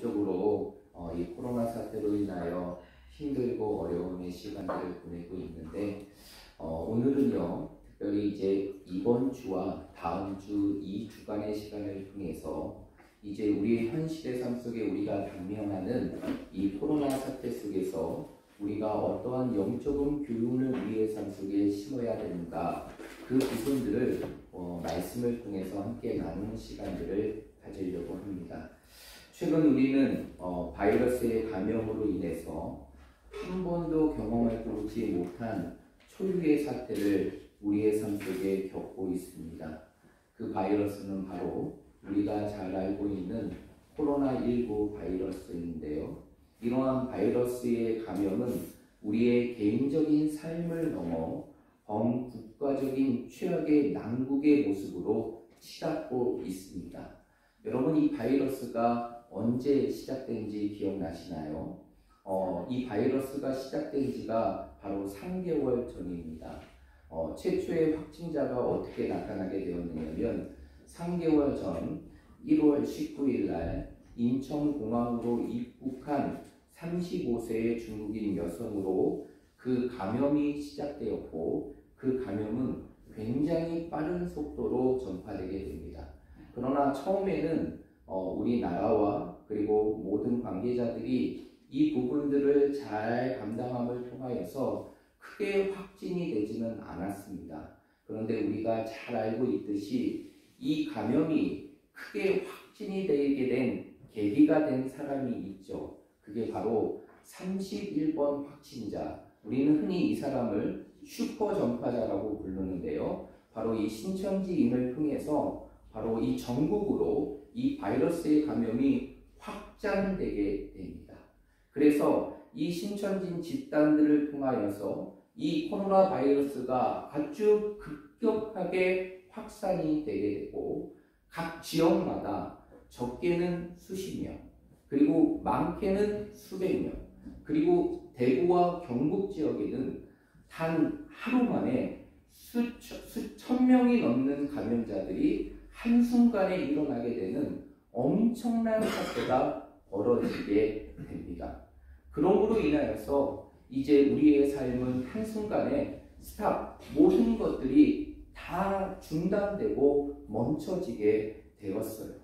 계속적으로 이 코로나 사태로 인하여 힘들고 어려움의 시간들을 보내고 있는데 오늘은요 특별히 이제 이번 주와 다음 주 이 주간의 시간을 통해서 이제 우리의 현실의 삶 속에 우리가 당면하는 이 코로나 사태 속에서 우리가 어떠한 영적인 교훈을 우리의 삶 속에 심어야 되는가, 그 부분들을 말씀을 통해서 함께 나누는 시간들을 가지려고 합니다. 최근 우리는 바이러스의 감염으로 인해서 한 번도 경험해 보지 못한 초유의 사태를 우리의 삶 속에 겪고 있습니다. 그 바이러스는 바로 우리가 잘 알고 있는 코로나19 바이러스인데요. 이러한 바이러스의 감염은 우리의 개인적인 삶을 넘어 범국가적인 최악의 난국의 모습으로 치닫고 있습니다. 여러분, 이 바이러스가 언제 시작된지 기억나시나요? 이 바이러스가 시작된 지가 바로 3개월 전입니다. 최초의 확진자가 어떻게 나타나게 되었느냐면 3개월 전 1월 19일 날 인천공항으로 입국한 35세의 중국인 여성으로 그 감염이 시작되었고, 그 감염은 굉장히 빠른 속도로 전파되게 됩니다. 그러나 처음에는 우리나라와 그리고 모든 관계자들이 이 부분들을 잘 감당함을 통하여서 크게 확진이 되지는 않았습니다. 그런데 우리가 잘 알고 있듯이 이 감염이 크게 확진이 되게 된 계기가 된 사람이 있죠. 그게 바로 31번 확진자. 우리는 흔히 이 사람을 슈퍼 전파자라고 부르는데요. 바로 이 신천지인을 통해서 바로 이 전국으로 이 바이러스의 감염이 확장되게 됩니다. 그래서 이 신천지인 집단들을 통하여서 이 코로나 바이러스가 아주 급격하게 확산이 되게 되고, 각 지역마다 적게는 수십 명, 그리고 많게는 수백 명, 그리고 대구와 경북 지역에는 단 하루 만에 수천 명이 넘는 감염자들이 한순간에 일어나게 되는 엄청난 사태가 벌어지게 됩니다. 그러므로 인하여서 이제 우리의 삶은 한순간에 모든 것들이 다 중단되고 멈춰지게 되었어요.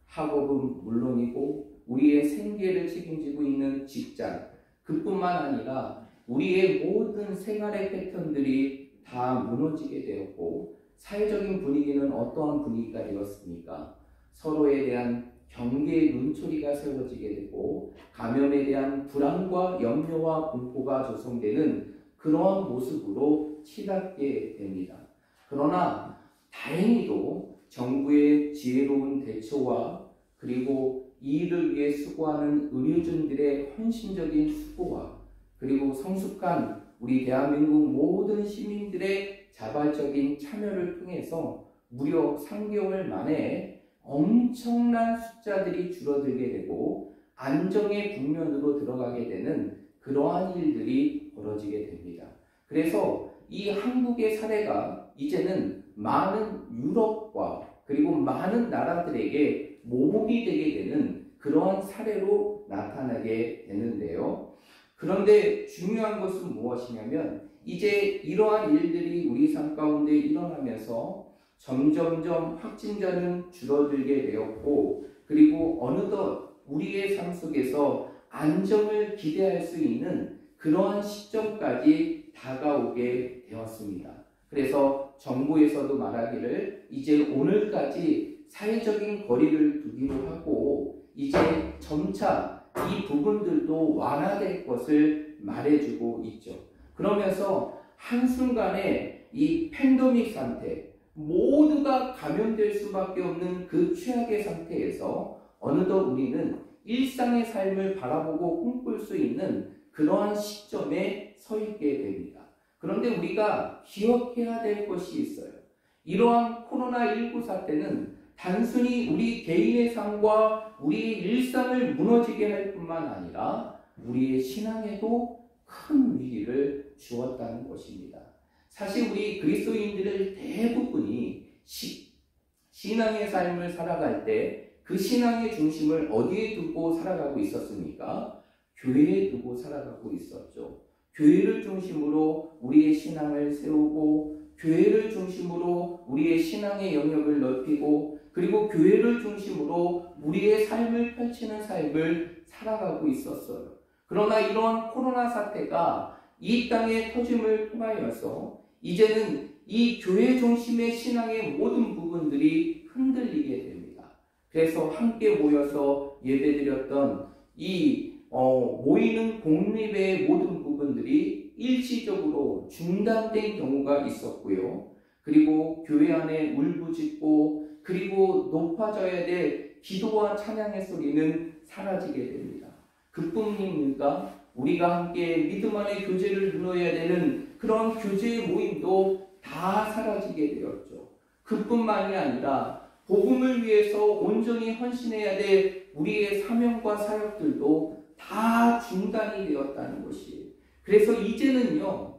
학업은 물론이고 우리의 생계를 책임지고 있는 직장, 그뿐만 아니라 우리의 모든 생활의 패턴들이 다 무너지게 되었고, 사회적인 분위기는 어떠한 분위기가 되었습니까? 서로에 대한 경계의 눈초리가 세워지게 되고, 감염에 대한 불안과 염려와 공포가 조성되는 그러한 모습으로 치닫게 됩니다. 그러나 다행히도 정부의 지혜로운 대처와 그리고 이 일을 위해 수고하는 의료진들의 헌신적인 수고와 그리고 성숙한 우리 대한민국 모든 시민들의 자발적인 참여를 통해서 무려 3개월 만에 엄청난 숫자들이 줄어들게 되고 안정의 국면으로 들어가게 되는 그러한 일들이 벌어지게 됩니다. 그래서 이 한국의 사례가 이제는 많은 유럽과 그리고 많은 나라들에게 모범이 되게 되는 그러한 사례로 나타나게 되는데요. 그런데 중요한 것은 무엇이냐면 이제 이러한 일들이 우리 삶 가운데 일어나면서 점점점 확진자는 줄어들게 되었고, 그리고 어느덧 우리의 삶 속에서 안정을 기대할 수 있는 그러한 시점까지 다가오게 되었습니다. 그래서 정부에서도 말하기를 이제 오늘까지 사회적인 거리를 두기로 하고 이제 점차 이 부분들도 완화될 것을 말해주고 있죠. 그러면서 한순간에 이 팬데믹 상태, 모두가 감염될 수밖에 없는 그 최악의 상태에서 어느덧 우리는 일상의 삶을 바라보고 꿈꿀 수 있는 그러한 시점에 서 있게 됩니다. 그런데 우리가 기억해야 될 것이 있어요. 이러한 코로나19 사태는 단순히 우리 개인의 삶과 우리의 일상을 무너지게 할 뿐만 아니라 우리의 신앙에도 큰 위기를 주었다는 것입니다. 사실 우리 그리스도인들의 대부분이 신앙의 삶을 살아갈 때 그 신앙의 중심을 어디에 두고 살아가고 있었습니까? 교회에 두고 살아가고 있었죠. 교회를 중심으로 우리의 신앙을 세우고, 교회를 중심으로 우리의 신앙의 영역을 넓히고, 그리고 교회를 중심으로 우리의 삶을 펼치는 삶을 살아가고 있었어요. 그러나 이러한 코로나 사태가 이 땅에 터짐을 통하여서 이제는 이 교회 중심의 신앙의 모든 부분들이 흔들리게 됩니다. 그래서 함께 모여서 예배드렸던 이 모이는 공예배의 모든 부분들이 일시적으로 중단된 경우가 있었고요. 그리고 교회 안에 울부짖고, 그리고 높아져야 될 기도와 찬양의 소리는 사라지게 됩니다. 그뿐입니까? 우리가 함께 믿음 안에 교제를 누려야 되는 그런 교제의 모임도 다 사라지게 되었죠. 그뿐만이 아니라 복음을 위해서 온전히 헌신해야 될 우리의 사명과 사역들도 다 중단이 되었다는 것이에요. 그래서 이제는요,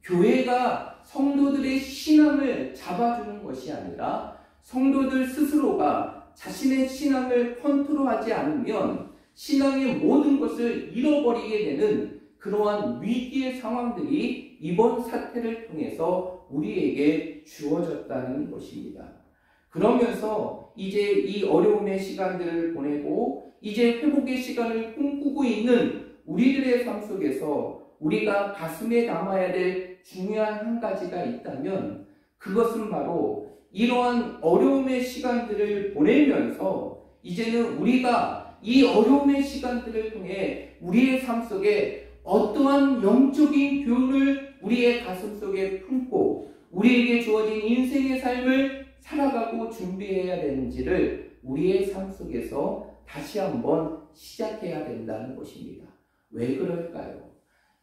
교회가 성도들의 신앙을 잡아주는 것이 아니라 성도들 스스로가 자신의 신앙을 컨트롤하지 않으면 신앙의 모든 것을 잃어버리게 되는 그러한 위기의 상황들이 이번 사태를 통해서 우리에게 주어졌다는 것입니다. 그러면서 이제 이 어려움의 시간들을 보내고 이제 회복의 시간을 꿈꾸고 있는 우리들의 삶 속에서 우리가 가슴에 담아야 될 중요한 한 가지가 있다면 그것은 바로 이러한 어려움의 시간들을 보내면서 이제는 우리가 이 어려움의 시간들을 통해 우리의 삶 속에 어떠한 영적인 교훈을 우리의 가슴 속에 품고 우리에게 주어진 인생의 삶을 살아가고 준비해야 되는지를 우리의 삶 속에서 다시 한번 시작해야 된다는 것입니다. 왜 그럴까요?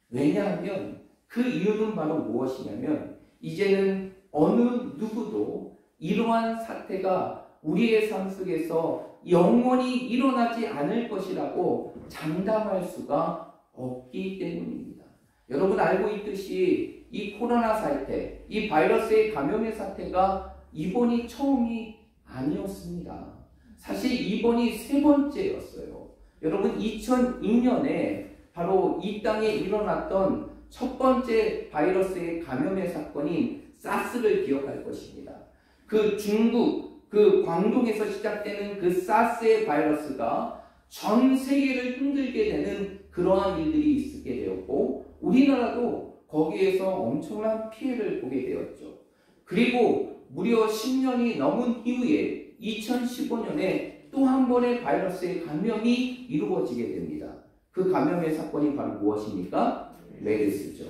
왜냐하면 그 이유는 바로 무엇이냐면 이제는 어느 누구도 이러한 사태가 우리의 삶 속에서 영원히 일어나지 않을 것이라고 장담할 수가 없기 때문입니다. 여러분 알고 있듯이 이 코로나 사태, 이 바이러스의 감염의 사태가 이번이 처음이 아니었습니다. 사실 이번이 세 번째였어요. 여러분 2002년에 바로 이 땅에 일어났던 첫 번째 바이러스의 감염의 사건인 사스를 기억할 것입니다. 그 중국, 그 광동에서 시작되는 그 사스의 바이러스가 전 세계를 흔들게 되는 그러한 일들이 있게 되었고 우리나라도 거기에서 엄청난 피해를 보게 되었죠. 그리고 무려 10년이 넘은 이후에 2015년에 또 한 번의 바이러스의 감염이 이루어지게 됩니다. 그 감염의 사건이 바로 무엇입니까? 메르스죠.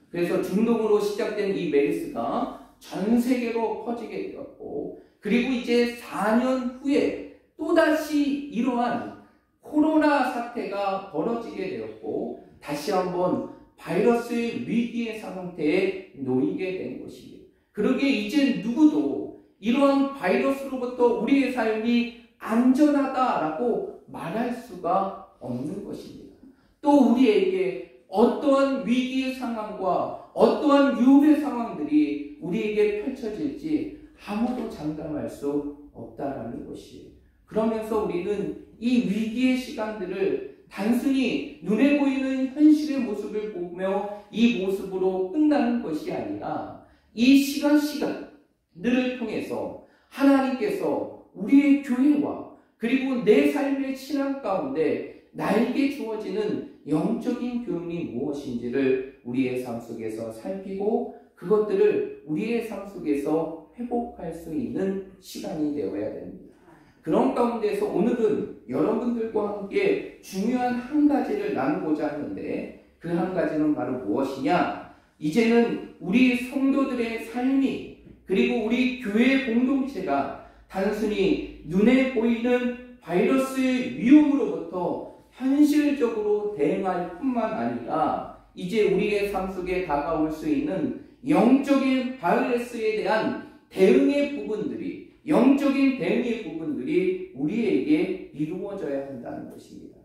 그래서 중동으로 시작된 이 메르스가 전 세계로 퍼지게 되었고 그리고 이제 4년 후에 또다시 이러한 코로나 사태가 벌어지게 되었고 다시 한번 바이러스의 위기의 상태에 놓이게 된 것입니다. 그러기에 이제 누구도 이러한 바이러스로부터 우리의 삶이 안전하다라고 말할 수가 없는 것입니다. 또 우리에게 어떠한 위기의 상황과 어떠한 유혹의 상황들이 우리에게 펼쳐질지 아무도 장담할 수 없다라는 것이에요. 그러면서 우리는 이 위기의 시간들을 단순히 눈에 보이는 현실의 모습을 보며 이 모습으로 끝나는 것이 아니라 이 시간들을 통해서 하나님께서 우리의 교회와 그리고 내 삶의 신앙 가운데 나에게 주어지는 영적인 교훈이 무엇인지를 우리의 삶 속에서 살피고 그것들을 우리의 삶 속에서 회복할 수 있는 시간이 되어야 됩니다. 그런 가운데서 오늘은 여러분들과 함께 중요한 한 가지를 나누고자 하는데 그 한 가지는 바로 무엇이냐? 이제는 우리 성도들의 삶이 그리고 우리 교회 공동체가 단순히 눈에 보이는 바이러스의 위험으로부터 현실적으로 대응할 뿐만 아니라 이제 우리의 삶 속에 다가올 수 있는 영적인 바이러스에 대한 대응의 부분들이 영적인 대응의 부분들이 우리에게 이루어져야 한다는 것입니다.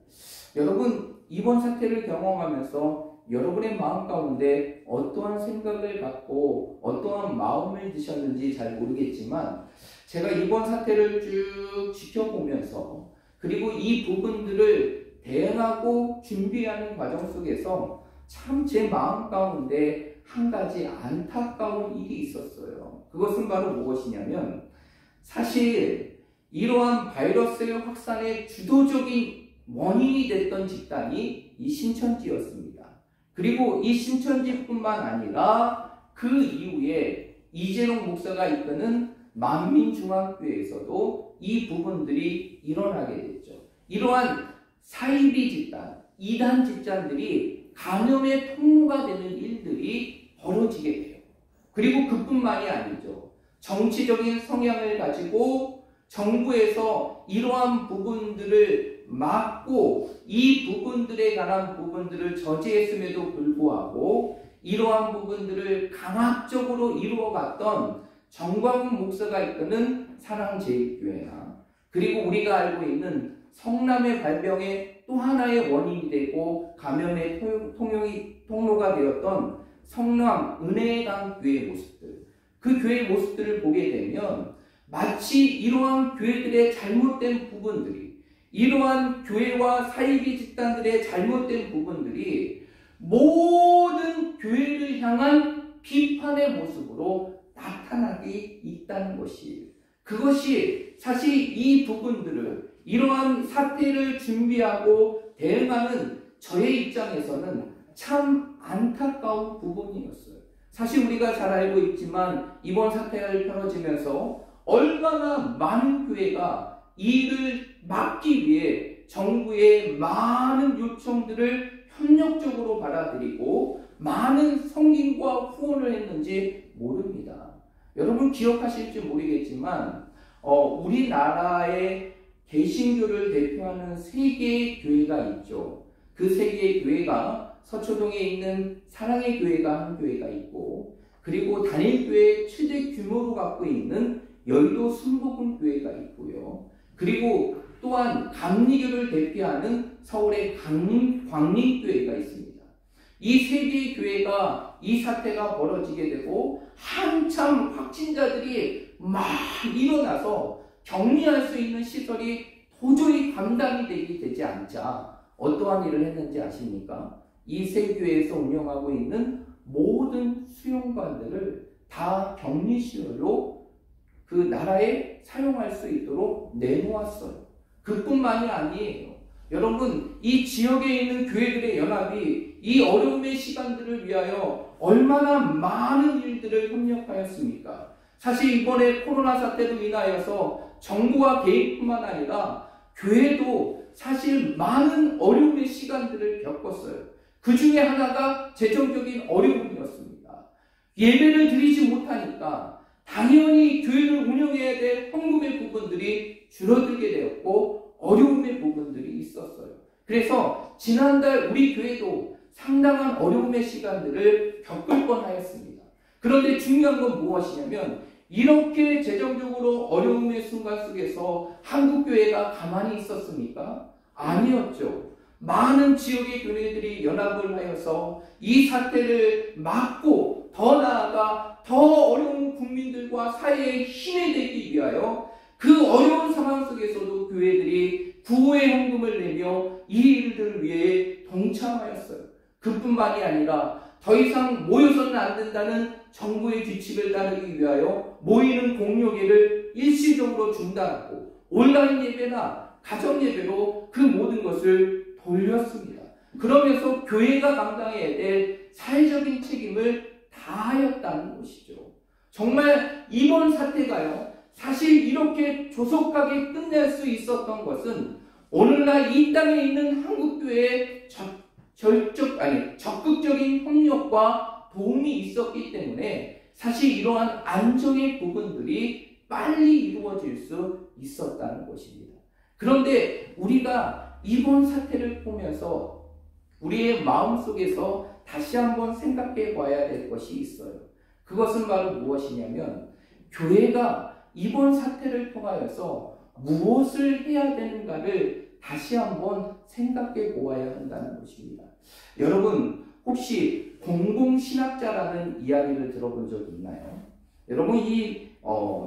여러분 이번 사태를 경험하면서 여러분의 마음 가운데 어떠한 생각을 갖고 어떠한 마음을 드셨는지 잘 모르겠지만 제가 이번 사태를 쭉 지켜보면서 그리고 이 부분들을 대응하고 준비하는 과정 속에서 참 제 마음 가운데 한 가지 안타까운 일이 있었어요. 그것은 바로 무엇이냐면 사실 이러한 바이러스의 확산의 주도적인 원인이 됐던 집단이 이 신천지였습니다. 그리고 이 신천지뿐만 아니라 그 이후에 이재용 목사가 이끄는 만민중앙교회에서도 이 부분들이 일어나게 됐죠. 이러한 사이비 집단, 이단 집단들이 감염의 통로가 되는 일들이 벌어지게 돼요. 그리고 그뿐만이 아니죠. 정치적인 성향을 가지고 정부에서 이러한 부분들을 막고 이 부분들에 관한 부분들을 저지했음에도 불구하고 이러한 부분들을 강압적으로 이루어갔던 정광훈 목사가 이끄는 사랑제일교회나 그리고 우리가 알고 있는 성남의 발병의 또 하나의 원인이 되고 감염의 통로가 되었던 성남 은혜강 교회의 모습들, 그 교회의 모습들을 보게 되면 마치 이러한 교회들의 잘못된 부분들이, 이러한 교회와 사이비 집단들의 잘못된 부분들이 모든 교회를 향한 비판의 모습으로 나타나게 있다는 것이, 그것이 사실 이 부분들을, 이러한 사태를 준비하고 대응하는 저의 입장에서는 참 안타까운 부분이었어요. 사실 우리가 잘 알고 있지만 이번 사태가 펼쳐지면서 얼마나 많은 교회가 이를 막기 위해 정부의 많은 요청들을 협력적으로 받아들이고 많은 성김과 후원을 했는지 모릅니다. 여러분 기억하실지 모르겠지만 우리나라의 개신교를 대표하는 세 개의 교회가 있죠. 그 세 개의 교회가 서초동에 있는 사랑의 교회가 한 교회가 있고, 그리고 단일교회 최대 규모로 갖고 있는 여의도 순복음 교회가 있고요. 그리고 또한 감리교를 대표하는 서울의 광림교회가 있습니다. 이 세 개의 교회가 이 사태가 벌어지게 되고 한참 확진자들이 막 일어나서 격리할 수 있는 시설이 도저히 감당이 되지 않자 어떠한 일을 했는지 아십니까? 이 세 교회에서 운영하고 있는 모든 수용관들을 다 격리시설로 그 나라에 사용할 수 있도록 내놓았어요. 그뿐만이 아니에요. 여러분, 이 지역에 있는 교회들의 연합이 이 어려움의 시간들을 위하여 얼마나 많은 일들을 협력하였습니까? 사실 이번에 코로나 사태로 인하여서 정부와 개인뿐만 아니라 교회도 사실 많은 어려움의 시간들을 겪었어요. 그 중에 하나가 재정적인 어려움이었습니다. 예배를 드리지 못하니까 당연히 교회를 운영해야 될 헌금의 부분들이 줄어들게 되었고 어려움의 부분들이 있었어요. 그래서 지난달 우리 교회도 상당한 어려움의 시간들을 겪을 뻔하였습니다. 그런데 중요한 건 무엇이냐면 이렇게 재정적으로 어려움의 순간 속에서 한국교회가 가만히 있었습니까? 아니었죠. 많은 지역의 교회들이 연합을 하여서 이 사태를 막고 더 나아가 더 어려운 국민들과 사회에 힘이 되기 위하여 그 어려운 상황 속에서도 교회들이 구호의 헌금을 내며 이 일들을 위해 동참하였어요. 그뿐만이 아니라 더 이상 모여서는 안 된다는 정부의 규칙을 따르기 위하여 모이는 공용예를 일시적으로 중단하고 온라인 예배나 가정 예배로 그 모든 것을 돌렸습니다. 그러면서 교회가 감당해야 될 사회적인 책임을 다하였다는 것이죠. 정말 이번 사태가요, 사실 이렇게 조속하게 끝낼 수 있었던 것은 오늘날 이 땅에 있는 한국교회의 적극적인 협력과 도움이 있었기 때문에 사실 이러한 안정의 부분들이 빨리 이루어질 수 있었다는 것입니다. 그런데 우리가 이번 사태를 보면서 우리의 마음속에서 다시 한번 생각해 봐야 될 것이 있어요. 그것은 바로 무엇이냐면 교회가 이번 사태를 통하여서 무엇을 해야 되는가를 다시 한번 생각해 보아야 한다는 것입니다. 여러분, 혹시 공공신학자라는 이야기를 들어본 적 있나요? 여러분, 이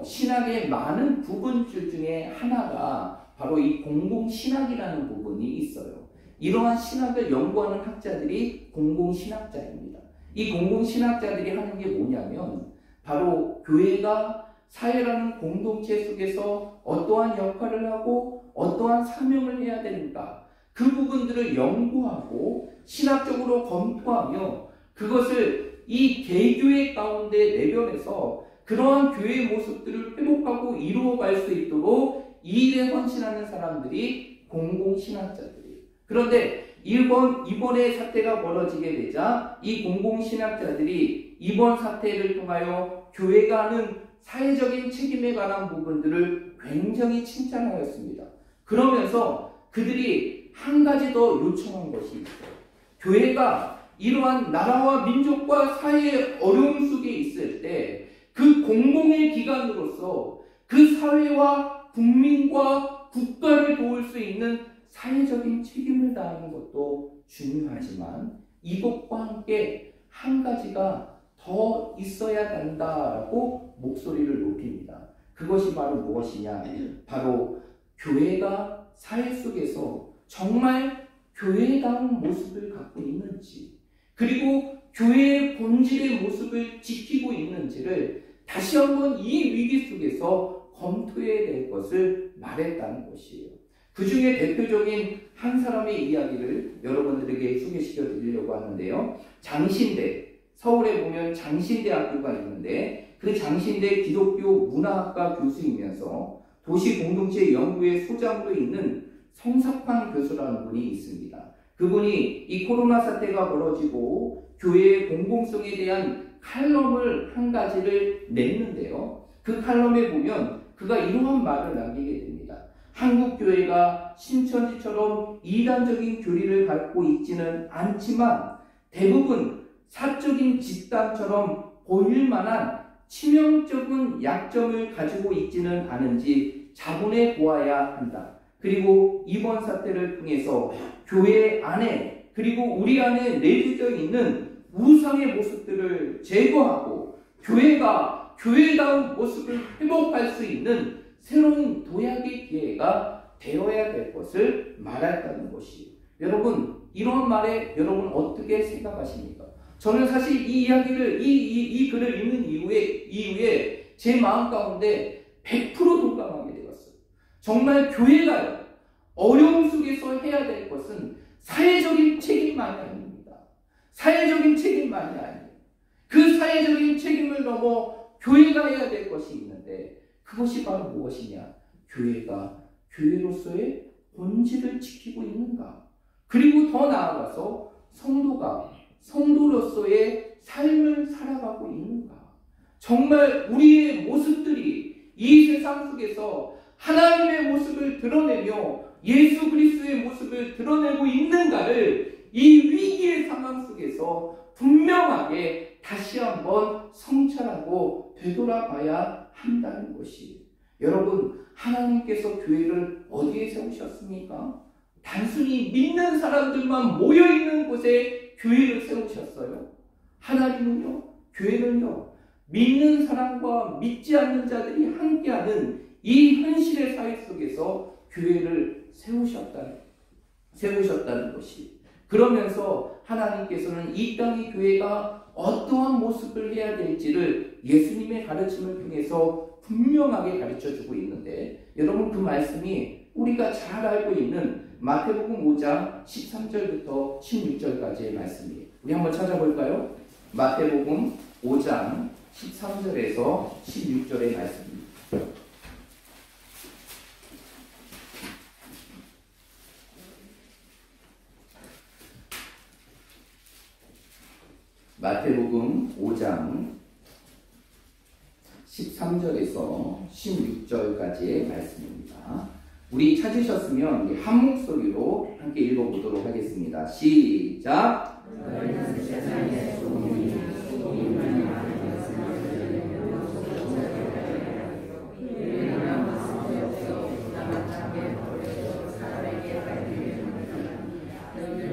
신학의 많은 부분줄 중에 하나가 바로 이 공공신학이라는 부분이 있어요. 이러한 신학을 연구하는 학자들이 공공신학자입니다. 이 공공신학자들이 하는 게 뭐냐면 바로 교회가 사회라는 공동체 속에서 어떠한 역할을 하고 어떠한 사명을 해야 되는가, 그 부분들을 연구하고 신학적으로 검토하며 그것을 이 개교회 가운데 내변해서 그러한 교회의 모습들을 회복하고 이루어갈 수 있도록 이 일에 헌신하는 사람들이 공공신학자들이에요. 그런데 이번에 사태가 벌어지게 되자 이 공공신학자들이 이번 사태를 통하여 교회가 하는 사회적인 책임에 관한 부분들을 굉장히 칭찬하였습니다. 그러면서 그들이 한 가지 더 요청한 것이 있어요. 교회가 이러한 나라와 민족과 사회의 어려움 속에 있을 때 그 공공의 기관으로서 그 사회와 국민과 국가를 도울 수 있는 사회적인 책임을 다하는 것도 중요하지만 이것과 함께 한 가지가 더 있어야 한다라고 목소리를 높입니다. 그것이 바로 무엇이냐? 바로 교회가 사회 속에서 정말 교회다운 모습을 갖고 있는지, 그리고 교회의 본질의 모습을 지키고 있는지를 다시 한번 이 위기 속에서 검토해야 될 것을 말했다는 것이에요. 그 중에 대표적인 한 사람의 이야기를 여러분들에게 소개시켜 드리려고 하는데요. 장신대, 서울에 보면 장신대학교가 있는데 그 장신대 기독교 문화학과 교수이면서 도시공동체 연구의 소장으로 있는 성석환 교수라는 분이 있습니다. 그분이 이 코로나 사태가 벌어지고 교회의 공공성에 대한 칼럼을 한 가지를 냈는데요. 그 칼럼에 보면 그가 이러한 말을 남기게 됩니다. 한국교회가 신천지처럼 이단적인 교리를 갖고 있지는 않지만 대부분 사적인 집단처럼 보일 만한 치명적인 약점을 가지고 있지는 않은지 자문해 보아야 한다. 그리고 이번 사태를 통해서 교회 안에 그리고 우리 안에 내재되어 있는 우상의 모습들을 제거하고 교회가 교회다운 모습을 회복할 수 있는 새로운 도약의 기회가 되어야 될 것을 말했다는 것이에요. 여러분, 이런 말에 여러분 어떻게 생각하십니까? 저는 사실 이 이야기를 이 글을 읽는 이후에 제 마음 가운데 100% 동감하게 되었어요. 정말 교회가 어려움 속에서 해야 될 것은 사회적인 책임만이 아닙니다. 사회적인 책임만이 아니에요. 그 사회적인 책임을 넘어 교회가 해야 될 것이 있는데 그것이 바로 무엇이냐? 교회가 교회로서의 본질을 지키고 있는가? 그리고 더 나아가서 성도가 성도로서의 삶을 살아가고 있는가? 정말 우리의 모습들이 이 세상 속에서 하나님의 모습을 드러내며 예수 그리스도의 모습을 드러내고 있는가를 이 위기의 상황 속에서 분명하게 다시 한번 성찰하고 되돌아봐야 한다는 것이, 여러분, 하나님께서 교회를 어디에 세우셨습니까? 단순히 믿는 사람들만 모여있는 곳에 교회를 세우셨어요. 하나님은요, 교회는요, 믿는 사람과 믿지 않는 자들이 함께하는 이 현실의 사회 속에서 교회를 세우셨다는 것이, 그러면서 하나님께서는 이 땅의 교회가 어떠한 모습을 해야 될지를 예수님의 가르침을 통해서 분명하게 가르쳐주고 있는데, 여러분, 그 말씀이 우리가 잘 알고 있는 마태복음 5장 13절부터 16절까지의 말씀이에요. 우리 한번 찾아볼까요? 마태복음 5장 13절에서 16절의 말씀입니다. 마태복음 5장 13절에서 16절까지의 말씀입니다. 우리 찾으셨으면 한 목소리로 함께 읽어보도록 하겠습니다. 시작!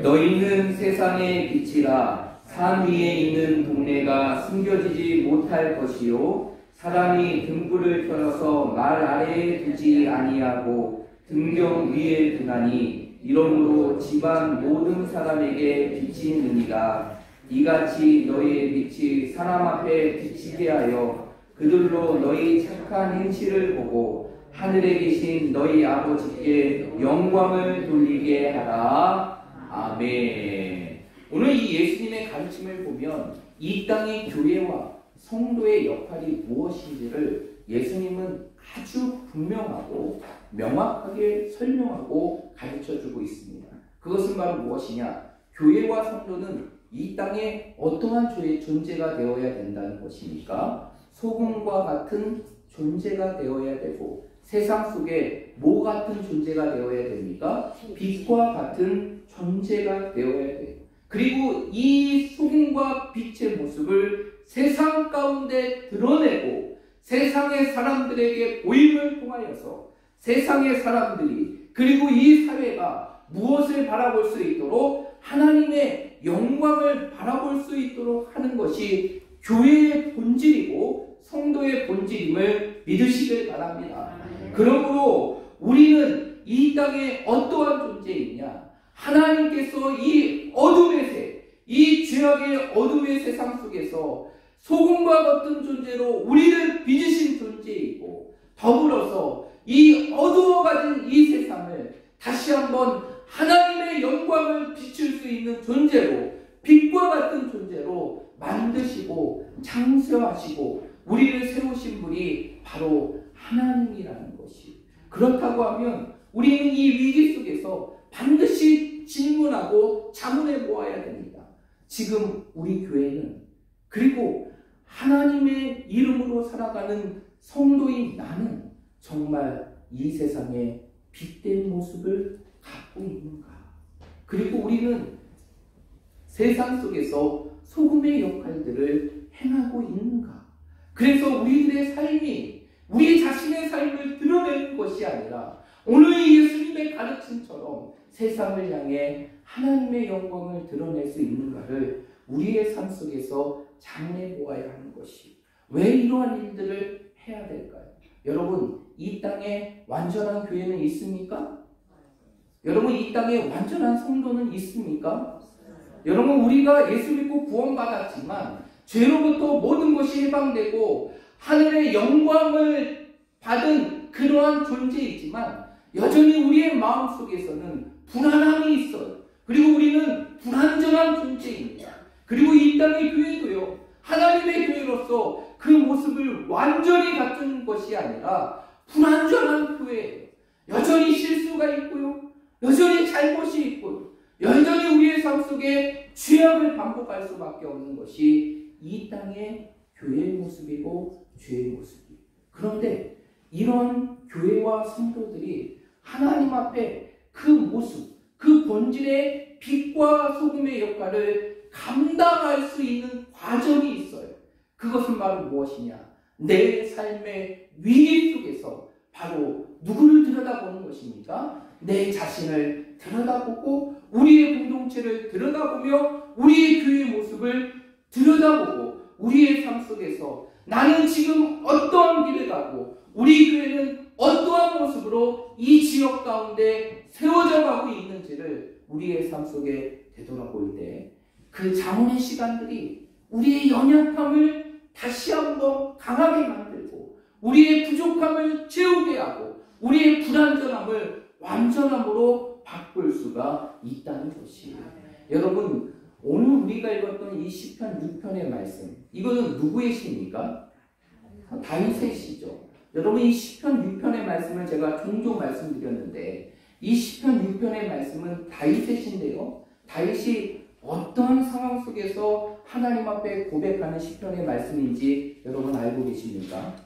너희는 세상의 빛이라. 산 위에 있는 동네가 숨겨지지 못할 것이요 사람이 등불을 켜서 말 아래에 두지 아니하고 등경 위에 두나니 이러므로 집안 모든 사람에게 빛이 있느니라. 이같이 너희의 빛이 사람 앞에 비치게 하여 그들로 너희 착한 행실을 보고 하늘에 계신 너희 아버지께 영광을 돌리게 하라. 아멘. 오늘 이 예수님의 가르침을 보면 이 땅의 교회와 성도의 역할이 무엇인지를 예수님은 아주 분명하고 명확하게 설명하고 가르쳐주고 있습니다. 그것은 바로 무엇이냐? 교회와 성도는 이 땅에 어떠한 존재가 되어야 된다는 것입니까? 소금과 같은 존재가 되어야 되고 세상 속에 뭐 같은 존재가 되어야 됩니까? 빛과 같은 존재가 되어야 돼요. 그리고 이 소금과 빛의 모습을 세상 가운데 드러내고 세상의 사람들에게 보임을 통하여서 세상의 사람들이 그리고 이 사회가 무엇을 바라볼 수 있도록 하나님의 영광을 바라볼 수 있도록 하는 것이 교회의 본질이고 성도의 본질임을 믿으시길 바랍니다. 그러므로 우리는 이 땅에 어떠한 존재이냐? 하나님께서 이 어둠의 새, 이 죄악의 어둠의 세상 속에서 소금과 같은 존재로 우리를 빚으신 존재이고 더불어서 이 어두워가진 이 세상을 다시 한번 하나님의 영광을 비출 수 있는 존재로 빛과 같은 존재로 만드시고 창조하시고 우리를 세우신 분이 바로 하나님이라는 것이. 그렇다고 하면 우리는 이 위기 속에서 반드시 질문하고 자문해 보아야 됩니다. 지금 우리 교회는 그리고 하나님의 이름으로 살아가는 성도인 나는 정말 이 세상에 빛된 모습을 갖고 있는가? 그리고 우리는 세상 속에서 소금의 역할들을 행하고 있는가? 그래서 우리들의 삶이 우리 자신의 삶을 드러내는 것이 아니라 오늘 예수님의 가르침처럼 세상을 향해 하나님의 영광을 드러낼 수 있는가를 우리의 삶 속에서 자문해 보아야 하는 것이. 왜 이러한 일들을 해야 될까요? 여러분, 이 땅에 완전한 교회는 있습니까? 여러분, 이 땅에 완전한 성도는 있습니까? 여러분, 우리가 예수 믿고 구원받았지만 죄로부터 모든 것이 해방되고 하늘의 영광을 받은 그러한 존재이지만 여전히 우리의 마음속에서는 불안함이 있어요. 그리고 우리는 불완전한 존재입니다. 그리고 이 땅의 교회도요, 하나님의 교회로서 그 모습을 완전히 갖춘 것이 아니라 불완전한 교회예요. 여전히 실수가 있고요, 여전히 잘못이 있고요, 여전히 우리의 삶 속에 죄악을 반복할 수밖에 없는 것이 이 땅의 교회의 모습이고 죄의 모습이에요. 그런데 이런 교회와 성도들이 하나님 앞에 그 모습, 그 본질의 빛과 소금의 역할을 감당할 수 있는 과정이 있어요. 그것은 바로 무엇이냐? 내 삶의 위기 속에서 바로 누구를 들여다보는 것입니까? 내 자신을 들여다보고 우리의 공동체를 들여다보며 우리의 교회의 모습을 들여다보고 우리의 삶 속에서 나는 지금 어떠한 길을 가고 우리 교회는 어떠한 모습으로 이 지역 가운데 세워져 가고 있는지를 우리의 삶 속에 되돌아볼 때 그 자문의 시간들이 우리의 연약함을 다시 한번 강하게 만들고 우리의 부족함을 채우게 하고 우리의 불완전함을 완전함으로 바꿀 수가 있다는 것이에요. 여러분, 오늘 우리가 읽었던 이 시편 6편의 말씀, 이거는 누구의 시입니까? 다윗의 시죠. 여러분, 이 시편 6편의 말씀을 제가 종종 말씀드렸는데 이 시편 6편의 말씀은 다윗의 시인데요, 다윗이 어떤 상황 속에서 하나님 앞에 고백하는 시편의 말씀인지 여러분 알고 계십니까?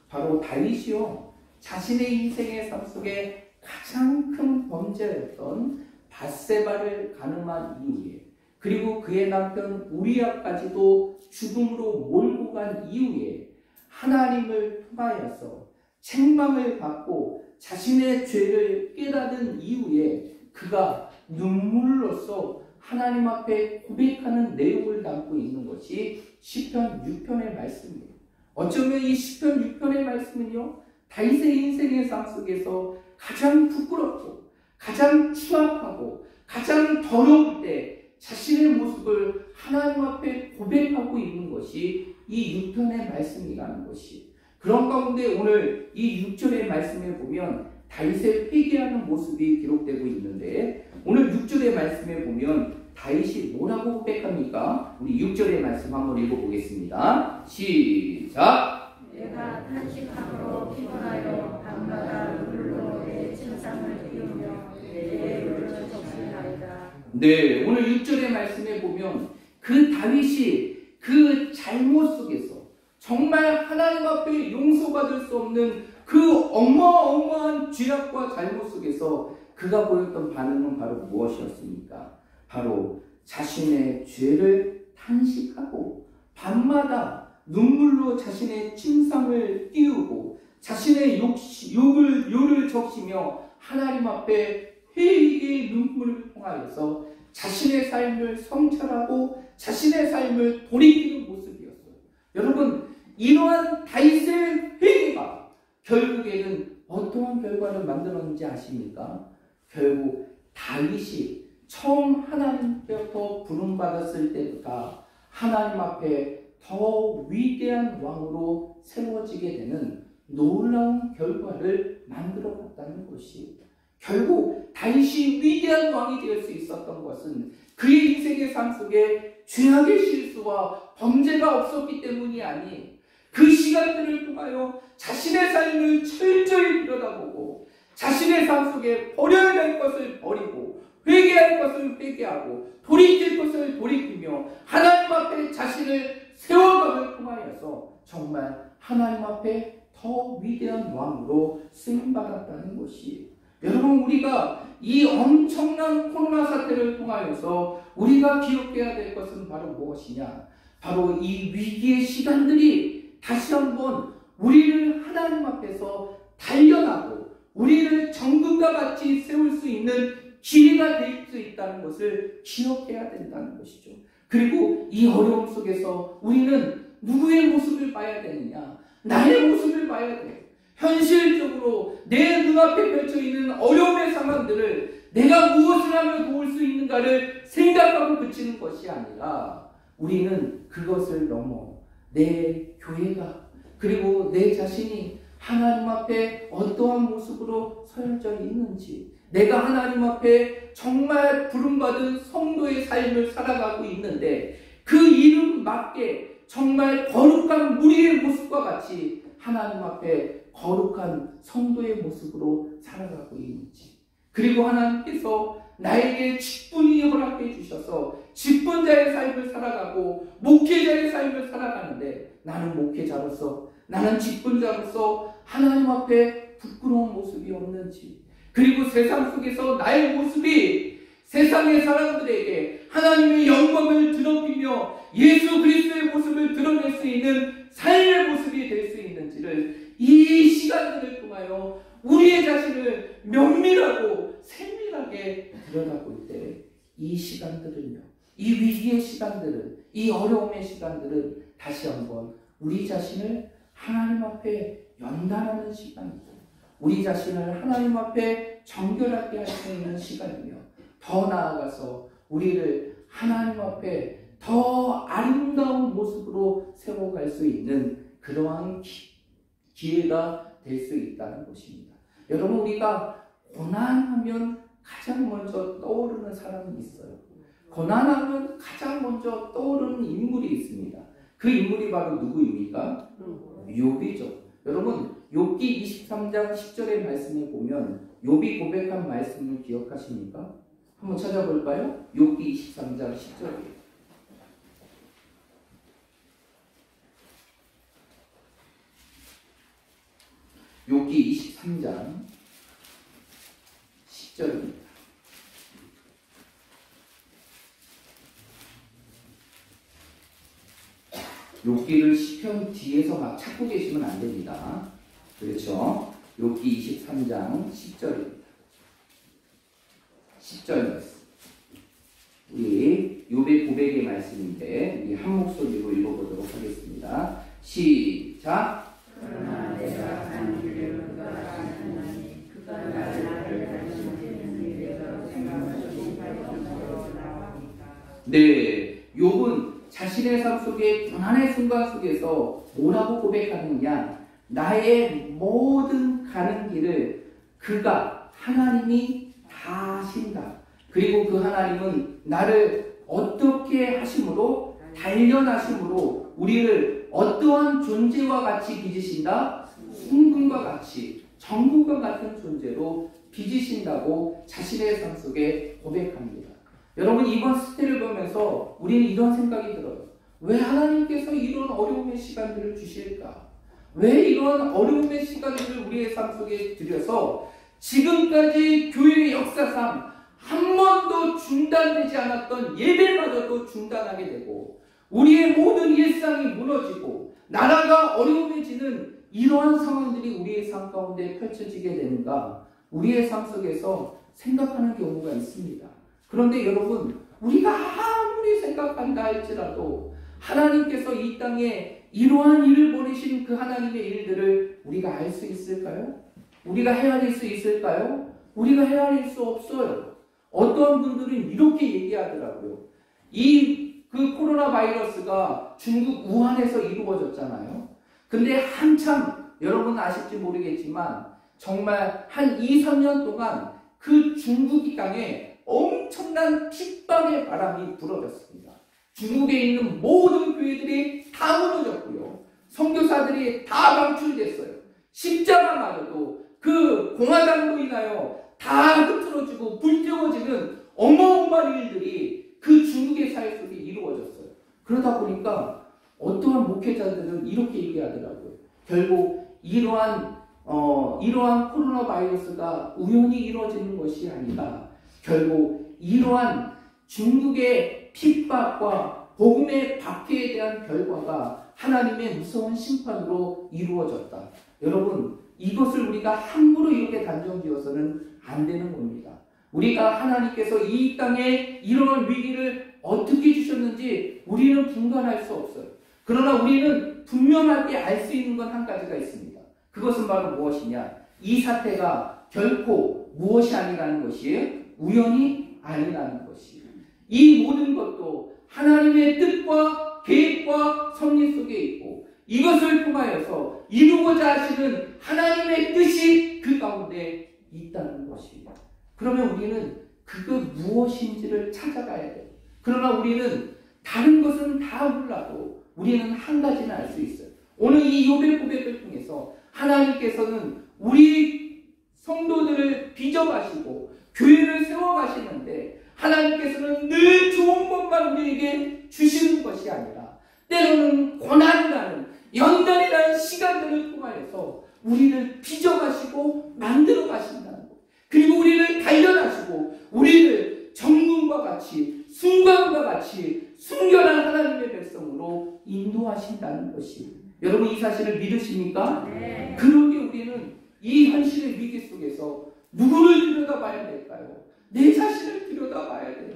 바로 다윗이요, 자신의 인생의 삶 속에 가장 큰 범죄였던 밧세바를 간음한 이후에 그리고 그의 남편 우리아까지도 죽음으로 몰고 간 이후에 하나님을 통하여서 책망을 받고 자신의 죄를 깨닫은 이후에 그가 눈물로써 하나님 앞에 고백하는 내용을 담고 있는 것이 시편 6편의 말씀이에요. 어쩌면 이 시편 6편의 말씀은요, 다윗의 인생의 상 속에서 가장 부끄럽고 가장 추악하고 가장 더러울 때 자신의 모습을 하나님 앞에 고백하고 있는 것이 이 6편의 말씀이라는 것이, 그런 가운데 오늘 이 6절의 말씀에 보면 다윗의 회개하는 모습이 기록되고 있는데, 오늘 6절의 말씀에 보면 다윗이 뭐라고 고백합니까? 우리 6절의 말씀 한번 읽어보겠습니다. 시작! 내가 탄식함으로 피곤하여 밤마다 눈물로 내 침상을 띄우며 내 눈을 적시나이다. 네, 오늘 6절의 말씀에 보면 그 다윗이 그 잘못 속에서 정말 하나님 앞에 용서받을 수 없는 그 어마어마한 죄악과 잘못 속에서 그가 보였던 반응은 바로 무엇이었습니까? 바로 자신의 죄를 탄식하고 밤마다 눈물로 자신의 침상을 띄우고 자신의 요를 적시며 하나님 앞에 회개의 눈물을 통하여서 자신의 삶을 성찰하고 자신의 삶을 돌이키는 모습이었어요. 여러분, 이러한 다윗의 회개가 결국에는 어떠한 결과를 만들었는지 아십니까? 결국 다윗이 처음 하나님께로부터 부름받았을 때보다 하나님 앞에 더 위대한 왕으로 세워지게 되는 놀라운 결과를 만들어갔다는 것이, 결국 다윗이 위대한 왕이 될 수 있었던 것은 그의 인생의 삶 속에 죄악의 실수와 범죄가 없었기 때문이 아니, 그 시간들을 통하여 자신의 삶을 철저히 들여다보고 자신의 삶 속에 버려야 될 것을 버리고 회개할 것을 회개하고 돌이킬 것을 돌이키며 하나님 앞에 자신을 세워감을 통하여서 정말 하나님 앞에 더 위대한 왕으로 쓰임받았다는 것이, 여러분, 우리가 이 엄청난 코로나 사태를 통하여서 우리가 기억해야 될 것은 바로 무엇이냐? 바로 이 위기의 시간들이 다시 한번 우리를 하나님 앞에서 단련하고 우리를 정금과 같이 세울 수 있는 기회가 될 수 있다는 것을 기억해야 된다는 것이죠. 그리고 이 어려움 속에서 우리는 누구의 모습을 봐야 되느냐? 나의 모습을 봐야 돼요. 현실적으로 내 눈앞에 펼쳐있는 어려움의 상황들을 내가 무엇을 하면 도울 수 있는가를 생각하고 그치는 것이 아니라, 우리는 그것을 넘어 내 교회가, 그리고 내 자신이 하나님 앞에 어떠한 모습으로 서여져 있는지, 내가 하나님 앞에 정말 부름받은 성도의 삶을 살아가고 있는데 그 이름 맞게 정말 거룩한 무리의 모습과 같이 하나님 앞에 거룩한 성도의 모습으로 살아가고 있는지, 그리고 하나님께서 나에게 직분이 허락해 주셔서 직분자의 삶을 살아가고 목회자의 삶을 살아가는데, 나는 목회자로서, 나는 직분자로서 하나님 앞에 부끄러운 모습이 없는지, 그리고 세상 속에서 나의 모습이 세상의 사람들에게 하나님의 영광을 드러내며 예수 그리스도의 모습을 드러낼 수 있는 삶의 모습이 될 수 있는지를 이 시간들을 통하여 우리의 자신을 면밀하고 세밀하게 들여다볼 때, 이 시간들은요, 이 위기의 시간들은, 이 어려움의 시간들은 다시 한번 우리 자신을 하나님 앞에 연단하는 시간이고, 우리 자신을 하나님 앞에 정결하게 할 수 있는 시간이며, 더 나아가서 우리를 하나님 앞에 더 아름다운 모습으로 세워갈 수 있는 그러한 기회가 될 수 있다는 것입니다. 여러분, 우리가 고난하면 가장 먼저 떠오르는 사람이 있어요. 고난하면 가장 먼저 떠오르는 인물이 있습니다. 그 인물이 바로 누구입니까? 욥이죠. 여러분, 욥기 23장 10절의 말씀에 보면 욥이 고백한 말씀을 기억하십니까? 한번 찾아볼까요? 욥기 23장 10절이에요. 욥기 23장 10절입니다. 욥기를 시편 뒤에서 막 찾고 계시면 안 됩니다. 그렇죠? 욥기 23장 10절입니다. 10절 말씀. 우리 욥의 고백의 말씀인데 우리 한 목소리로 읽어보도록 하겠습니다. 시작. 그러나 내가 간 길을 그가 아시나니 그가 나를 단신되는 일에서 생각하신 발전으로 나옵니다. 네, 욥은 자신의 삶 속에 고난의 순간 속에서 뭐라고 고백하느냐? 나의 모든 가는 길을 그가 하나님이 다 하신다. 그리고 그 하나님은 나를 어떻게 하심으로 단련하심으로 우리를 어떠한 존재와 같이 빚으신다? 순금과 같이 정금과 같은 존재로 빚으신다고 자신의 삶 속에 고백합니다. 여러분 이번 스테를 보면서 우리는 이런 생각이 들어요. 왜 하나님께서 이런 어려움의 시간들을 주실까? 왜 이런 어려움의 시간들을 우리의 삶 속에 들여서 지금까지 교회의 역사상 한 번도 중단되지 않았던 예배마저도 중단하게 되고 우리의 모든 일상이 무너지고 나라가 어려움해지는 이러한 상황들이 우리의 삶 가운데 펼쳐지게 되는가? 우리의 삶 속에서 생각하는 경우가 있습니다. 그런데 여러분 우리가 아무리 생각한다 할지라도 하나님께서 이 땅에 이러한 일을 보내신 그 하나님의 일들을 우리가 알 수 있을까요? 우리가 헤아릴 수 있을까요? 우리가 헤아릴 수 없어요. 어떤 분들은 이렇게 얘기하더라고요. 그 코로나 바이러스가 중국 우한에서 이루어졌잖아요. 근데 한참 여러분 아실지 모르겠지만 정말 한 2, 3년 동안 그 중국 땅에 엄청난 핍박의 바람이 불어졌습니다. 중국에 있는 모든 교회들이 다 무너졌고요. 선교사들이 다 방출됐어요. 십자가마저도 그 공화당으로 인하여 다 흐트러지고 불태워지는 어마어마한 일들이 그 중국의 사회 속에 이루어졌어요. 그러다 보니까 어떠한 목회자들은 이렇게 얘기하더라고요. 결국 이러한 코로나 바이러스가 우연히 이루어지는 것이 아니라 결국 이러한 중국의 핍박과 복음의 박해에 대한 결과가 하나님의 무서운 심판으로 이루어졌다. 여러분 이것을 우리가 함부로 이렇게 단정지어서는 안 되는 겁니다. 우리가 하나님께서 이 땅에 이러한 위기를 어떻게 주셨는지 우리는 분간할 수 없어요. 그러나 우리는 분명하게 알 수 있는 건 한 가지가 있습니다. 그것은 바로 무엇이냐? 이 사태가 결코 무엇이 아니라는 것이에요. 우연이 아니라는 것이에요. 이 모든 것도 하나님의 뜻과 계획과 섭리 속에 있고 이것을 통하여서 이루고자 하시는 하나님의 뜻이 그 가운데 있다는 것이에요. 그러면 우리는 그거 무엇인지를 찾아가야 돼요. 그러나 우리는 다른 것은 다 몰라도 우리는 한 가지는 알 수 있어요. 오늘 이 욥의 고백을 통해서 하나님께서는 우리 성도들을 빚어가시고 교회를 세워가시는데 하나님께서는 늘 좋은 것만 우리에게 주시는 것이 아니라 때로는 고난이라는 연단이라는 시간들을 통하여서 우리를 빚어가시고 만들어 가신다는 것. 그리고 우리를 단련하시고 우리를 정금과 같이 순간과 같이 순결한 하나님의 백성으로 인도하신다는 것이 여러분 이 사실을 믿으십니까? 네. 그러게 우리는 이 현실의 위기 속에서 누구를 들여다봐야 될까요? 내 자신을 들여다봐야 돼요.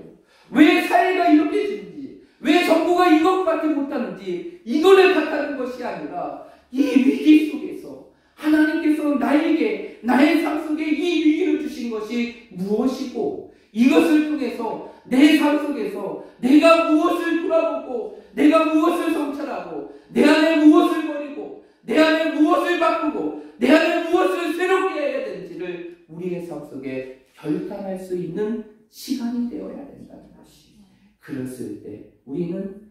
왜 사회가 이렇게 되는지, 왜 정부가 이것밖에 못하는지 이거를 탓하는 것이 아니라 이 위기 속에서 하나님께서 나에게 나의 삶 속에 이 위기를 주신 것이 무엇이고 이것을 통해서 내 삶 속에서 내가 무엇을 돌아보고 내가 무엇을 성찰하고 내 안에 무엇을 버리고 내 안에 무엇을 바꾸고 내 안에 무엇을 새롭게 해야 되는지를 우리의 삶 속에 결단할 수 있는 시간이 되어야 된다는 것이. 그랬을 때 우리는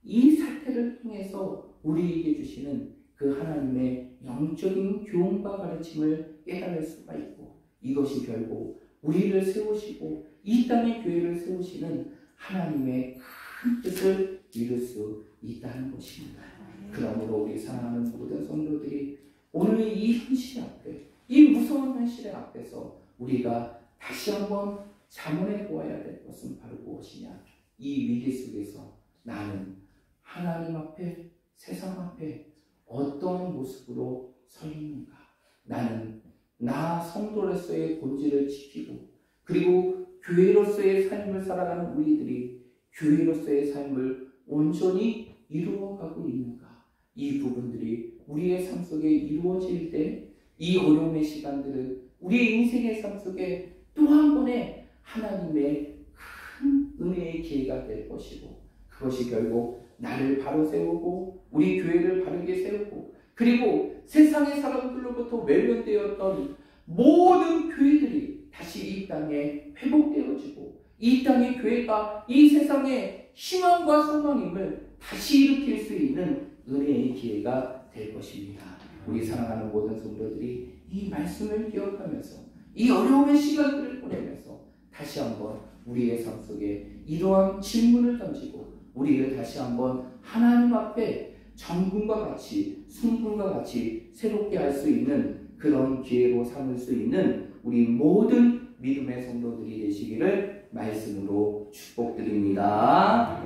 이 사태를 통해서 우리에게 주시는 그 하나님의 영적인 교훈과 가르침을 깨달을 수가 있고 이것이 결국 우리를 세우시고 이 땅의 교회를 세우시는 하나님의 큰 뜻을 이룰 수 있다는 것입니다. 그러므로 우리 사랑하는 모든 성도들이 오늘 이 현실 앞에 이 무서운 현실의 앞에서 우리가 다시 한번 자문해 보아야 될 것은 바로 무엇이냐? 이 위기 속에서 나는 하나님 앞에 세상 앞에 어떤 모습으로 서 있는가? 나는 나 성도로서의 본질을 지키고 그리고 교회로서의 삶을 살아가는 우리들이 교회로서의 삶을 온전히 이루어가고 있는가? 이 부분들이 우리의 삶 속에 이루어질 때 이 어려움의 시간들은 우리의 인생의 삶 속에 또 한 번의 하나님의 큰 은혜의 기회가 될 것이고, 그것이 결국 나를 바로 세우고 우리 교회를 바르게 세우고, 그리고 세상의 사람들로부터 외면되었던 모든 교회들이 다시 이 땅에 회복되어지고, 이 땅의 교회가 이 세상의 희망과 소망임을 다시 일으킬 수 있는 은혜의 기회가 될 것입니다. 우리 사랑하는 모든 성도들이 이 말씀을 기억하면서 이 어려움의 시간들을 보내면서 다시 한번 우리의 삶 속에 이러한 질문을 던지고 우리를 다시 한번 하나님 앞에 정금과 같이 순금과 같이 새롭게 할 수 있는 그런 기회로 삼을 수 있는 우리 모든 믿음의 성도들이 되시기를 말씀으로 축복드립니다.